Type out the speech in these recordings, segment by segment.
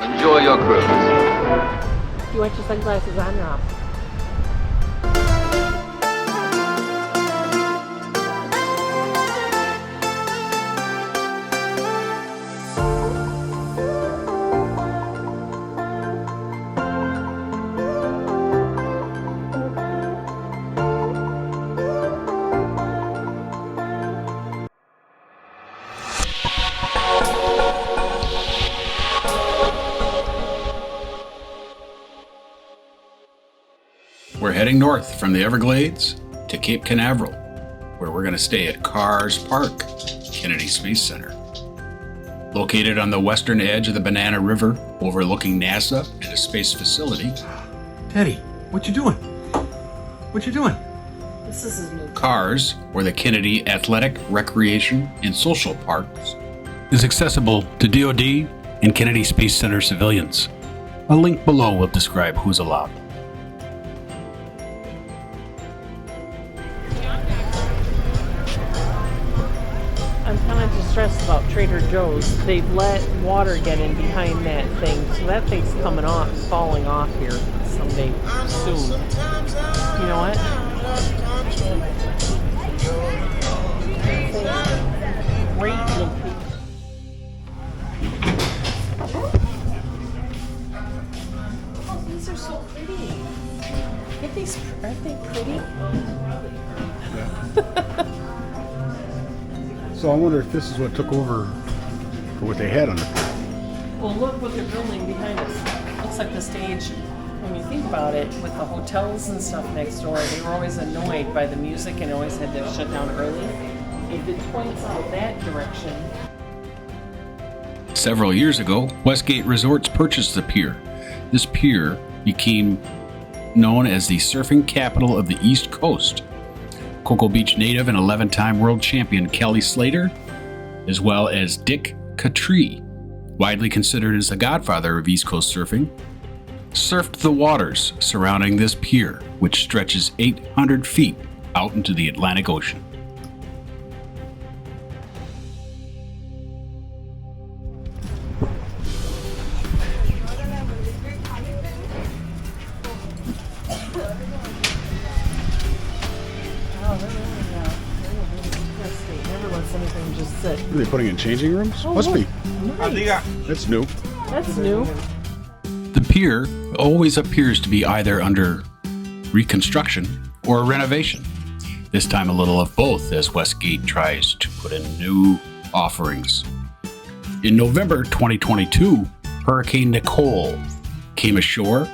Enjoy your cruise. You want your sunglasses on or off? We're heading north from the Everglades to Cape Canaveral, where we're going to stay at Carrs Park, Kennedy Space Center. Located on the western edge of the Banana River, overlooking NASA and a space facility. Teddy, what you doing? What you doing? This is his new Carrs, or the Kennedy Athletic, Recreation, and Social Parks, is accessible to DoD and Kennedy Space Center civilians. A link below will describe who's allowed. I'm kind of distressed about Trader Joe's. They've let water get in behind that thing, so that thing's coming off, falling off here someday soon. You know what? Great location. Oh, these are so pretty. Get these, aren't they pretty? So I wonder if this is what took over for what they had on it. Well, look what they're building behind us. Looks like the stage. When you think about it, with the hotels and stuff next door, they were always annoyed by the music and always had to shut down early. If it points out that direction. Several years ago, Westgate Resorts purchased the pier. This pier became known as the surfing capital of the East Coast. Cocoa Beach native and 11-time world champion Kelly Slater, as well as Dick Catree, widely considered as the godfather of East Coast surfing, surfed the waters surrounding this pier, which stretches 800 feet out into the Atlantic Ocean. Never lets anything just sit. Are they putting in changing rooms? Oh, Must look. be. Nice. That's new. That's new. The pier always appears to be either under reconstruction or renovation. This time a little of both, as Westgate tries to put in new offerings. In November 2022, Hurricane Nicole came ashore,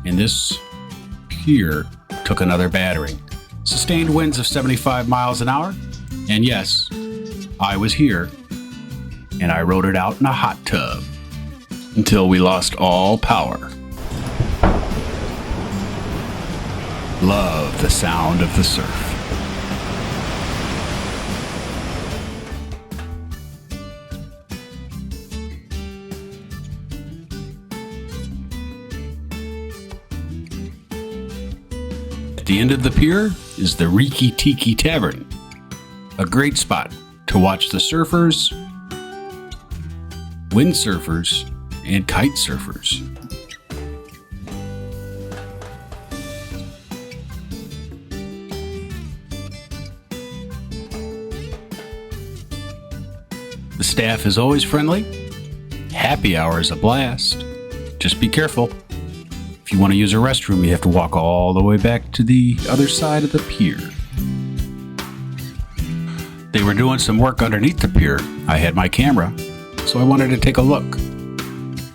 and this pier took another battering. Sustained winds of 75 miles an hour, and yes, I was here, and I rode it out in a hot tub until we lost all power. Love the sound of the surf. At the end of the pier is the Riki Tiki Tavern, a great spot to watch the surfers, windsurfers, and kite surfers. The staff is always friendly. Happy hour is a blast. Just be careful. If you want to use a restroom, you have to walk all the way back to the other side of the pier. They were doing some work underneath the pier. I had my camera, so I wanted to take a look.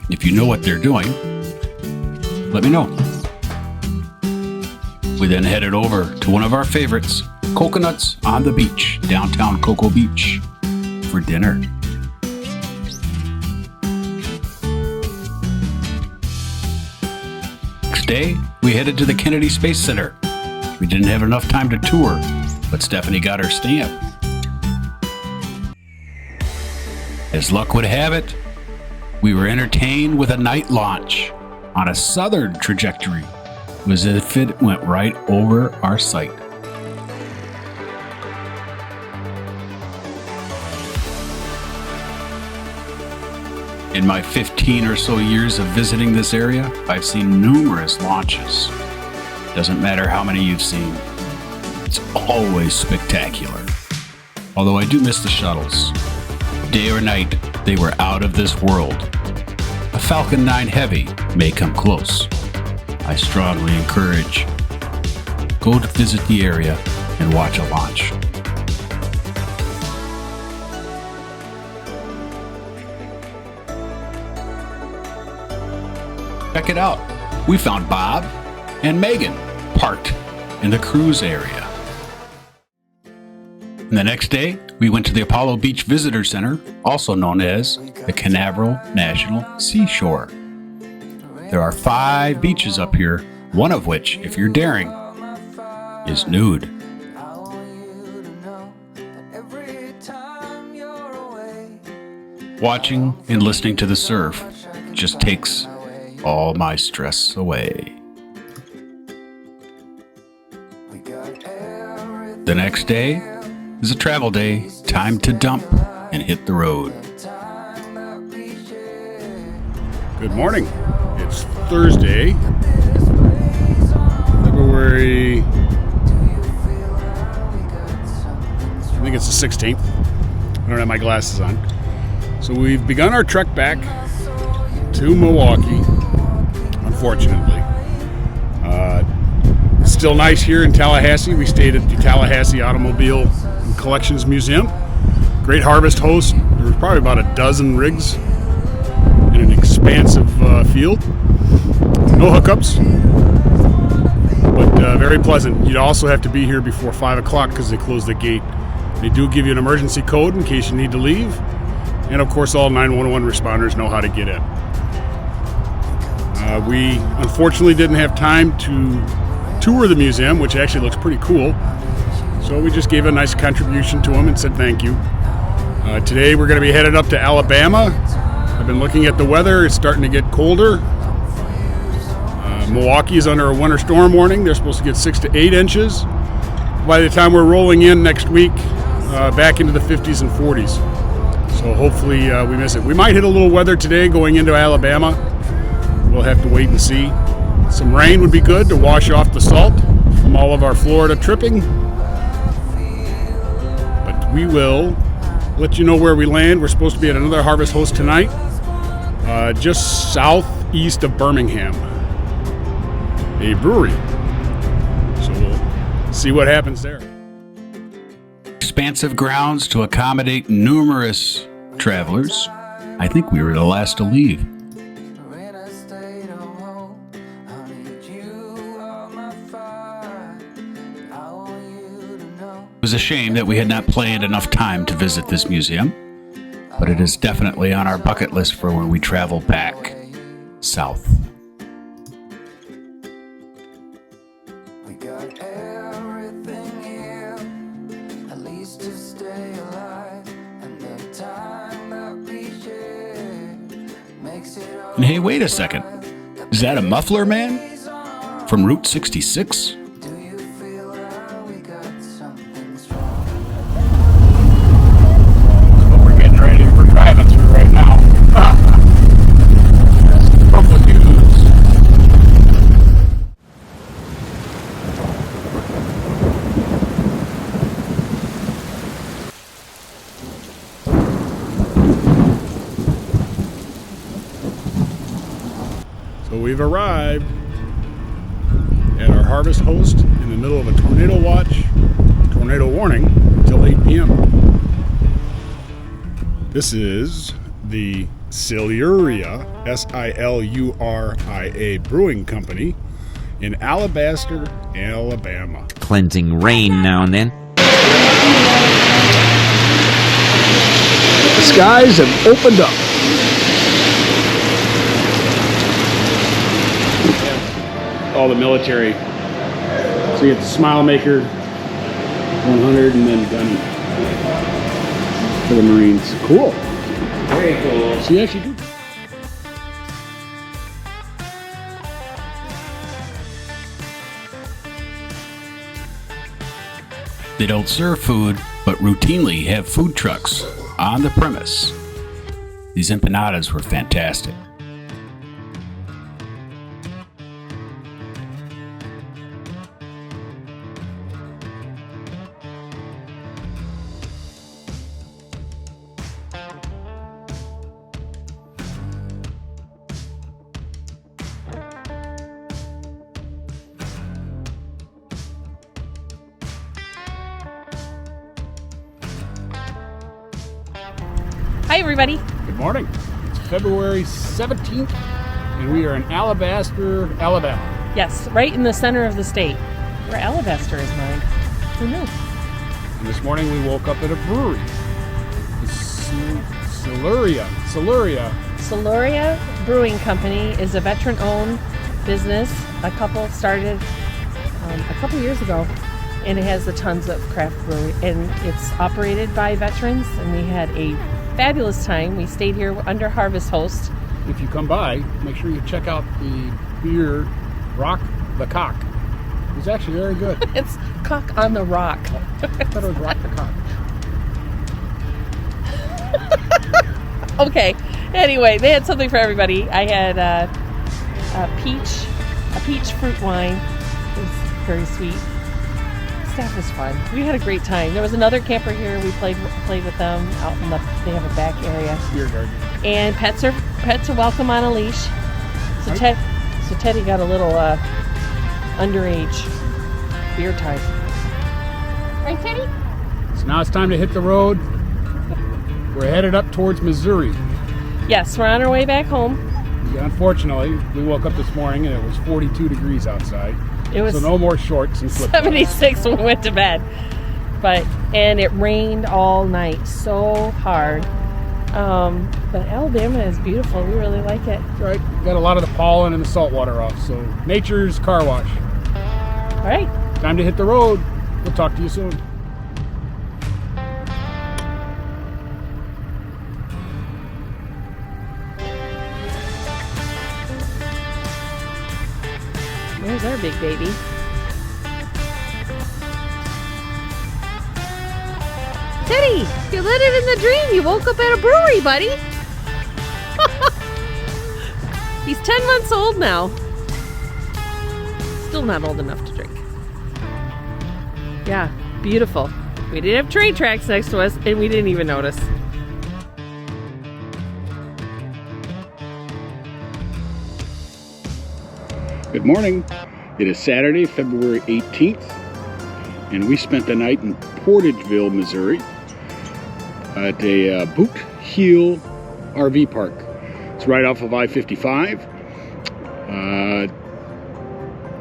If you know what they're doing, let me know. We then headed over to one of our favorites, Coconuts on the Beach, downtown Cocoa Beach, for dinner. Next day, we headed to the Kennedy Space Center. We didn't have enough time to tour, but Stephanie got her stamp. As luck would have it, we were entertained with a night launch on a southern trajectory, as if it went right over our site. In my 15 or so years of visiting this area, I've seen numerous launches. Doesn't matter how many you've seen, it's always spectacular. Although I do miss the shuttles. Day or night, they were out of this world. A Falcon 9 Heavy may come close. I strongly encourage, go to visit the area and watch a launch. Check it out. We found Bob and Megan parked in the cruise area. And the next day, we went to the Apollo Beach Visitor Center, also known as the Canaveral National Seashore. There are 5 beaches up here, one of which, if you're daring, is nude. Watching and listening to the surf just takes all my stress away. The next day is a travel day, time to dump and hit the road. Good morning. It's Thursday, February, I think it's the 16th. I don't have my glasses on. So we've begun our trek back to Milwaukee, unfortunately. Still nice here in Tallahassee. We stayed at the Tallahassee Automobile and Collections Museum. Great harvest host. There was probably about a dozen rigs in an expansive field. No hookups, but very pleasant. You'd also have to be here before 5 o'clock because they close the gate. They do give you an emergency code in case you need to leave. And of course, all 911 responders know how to get in. We unfortunately didn't have time to tour the museum, which actually looks pretty cool. So we just gave a nice contribution to them and said thank you. Today we're going to be headed up to Alabama. I've been looking at the weather. It's starting to get colder. Milwaukee is under a winter storm warning. They're supposed to get 6 to 8 inches. By the time we're rolling in next week, back into the 50s and 40s. So hopefully we miss it. We might hit a little weather today going into Alabama. We'll have to wait and see. Some rain would be good to wash off the salt from all of our Florida tripping. But we will let you know where we land. We're supposed to be at another harvest host tonight, just southeast of Birmingham, a brewery. So we'll see what happens there. Expansive grounds to accommodate numerous travelers. I think we were the last to leave. It was a shame that we had not planned enough time to visit this museum, but it is definitely on our bucket list for when we travel back south. And hey, wait a second. Is that a muffler man from Route 66? So we've arrived at our harvest host in the middle of a tornado watch, tornado warning until 8 p.m. This is the Siluria, Siluria Brewing Company in Alabaster, Alabama. Cleansing rain now and then. The skies have opened up. All the military. So you get the Smile Maker 100 and then gun for the Marines. Cool. Very cool. So you actually do. They don't serve food, but routinely have food trucks on the premise. These empanadas were fantastic. Hi, everybody. Good morning. It's February 17th, and we are in Alabaster, Alabama. Yes, right in the center of the state, where Alabaster is mine. Who knew? And this morning we woke up at a brewery. Siluria Brewing Company is a veteran-owned business. A couple started a couple years ago, and it has a tons of craft brewery, and it's operated by veterans, and we had a fabulous time. We stayed here under Harvest Host. If you come by, make sure you check out the beer, Rock the Cock. It's actually very good. It's Cock on the Rock. I thought it was Rock the Cock. Okay. Anyway, they had something for everybody. I had a peach fruit wine. It was very sweet. Staff was fun. We had a great time. There was another camper here. We played with them out in the. They have a back area. Beer garden. And pets are welcome on a leash. So Teddy got a little underage beer time. Right, Teddy? So now it's time to hit the road. We're headed up towards Missouri. Yes, we're on our way back home. Yeah, unfortunately, we woke up this morning and it was 42 degrees outside. It was so no more shorts and flip-flops. 76 when we went to bed. And it rained all night so hard. But Alabama is beautiful. We really like it. Right. Got a lot of the pollen and the salt water off. So nature's car wash. All right. Time to hit the road. We'll talk to you soon. There's our big baby. Teddy, you're living in the dream. You woke up at a brewery, buddy. He's 10 months old now. Still not old enough to drink. Yeah, beautiful. We didn't have train tracks next to us, and we didn't even notice. Good morning. It is Saturday, February 18th, and we spent the night in Portageville, Missouri at a Boot Heel RV park. It's right off of I-55.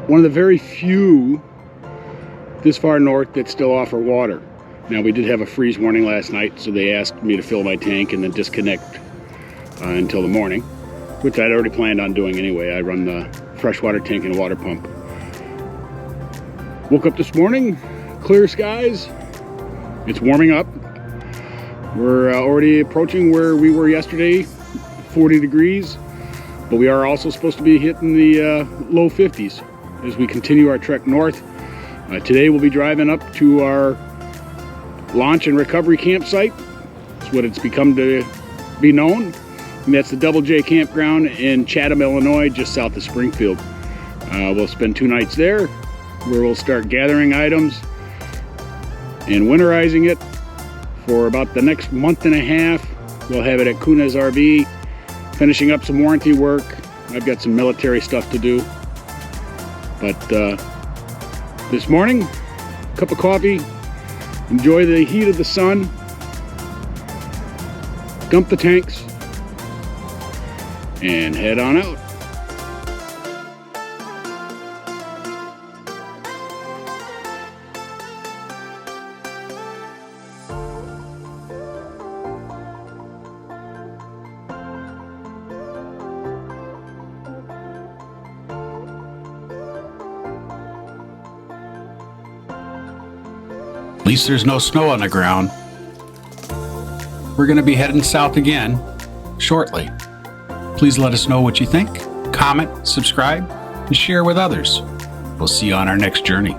One of the very few this far north that still offer water. Now, we did have a freeze warning last night, so they asked me to fill my tank and then disconnect until the morning, which I'd already planned on doing anyway. I run the freshwater tank and a water pump. Woke up this morning, clear skies. It's warming up. We're already approaching where we were yesterday, 40 degrees, but we are also supposed to be hitting the low 50s as we continue our trek north. Today we'll be driving up to our launch and recovery campsite. It's what it's become to be known. And that's the Double J Campground in Chatham, Illinois, just south of Springfield. We'll spend 2 nights there, where we'll start gathering items and winterizing it for about the next month and a half. We'll have it at Kuna's RV, finishing up some warranty work. I've got some military stuff to do. But this morning, cup of coffee, enjoy the heat of the sun, dump the tanks, and head on out. At least there's no snow on the ground. We're going to be heading south again shortly. Please let us know what you think. Comment, subscribe, and share with others. We'll see you on our next journey.